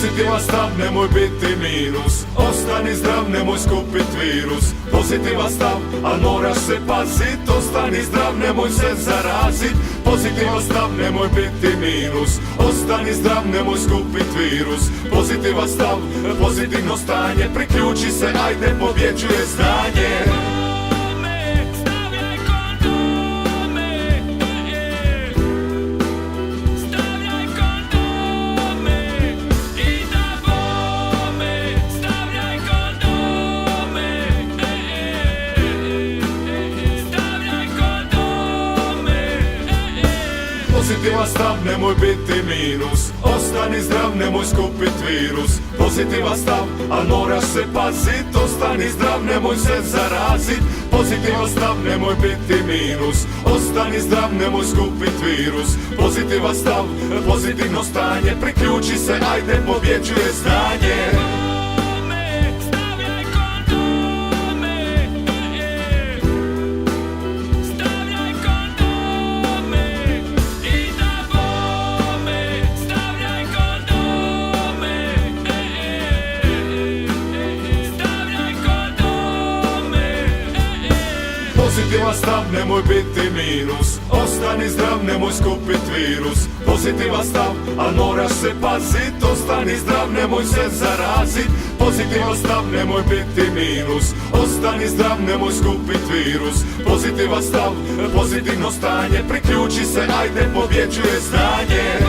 Pozitivan stav, nemoj biti minus. Ostani zdrav, nemoj skupit virus. Pozitivan stav, al moraš se pazit. Ostani zdrav, nemoj se zarazit. Pozitivan stav, nemoj biti minus. Ostani zdrav, nemoj skupit virus. Pozitivan stav, pozitivno stanje. Priključi se, ajde, pobjeđuje znanje. Pozitivan stav, nemoj biti minus. Ostani zdrav, nemoj skupit virus. Pozitivan stav, al moraš se pazit. Ostani zdrav, nemoj se zarazit. Pozitivan stav, nemoj biti minus. Ostani zdrav, nemoj skupit virus. Pozitivan stav, pozitivno stanje. Priključi se, ajde, pobjeđuje znanje. Pozitivan stav, nemoj biti minus. Ostani zdrav, nemoj skupit virus. Pozitivan stav, al moraš se pazit. Ostani zdrav, nemoj se zarazit. Pozitivan stav, nemoj biti minus. Ostani zdrav, nemoj skupit virus. Pozitivan stav, pozitivno stanje. Priključi se, ajde, pobjeđuje znanje.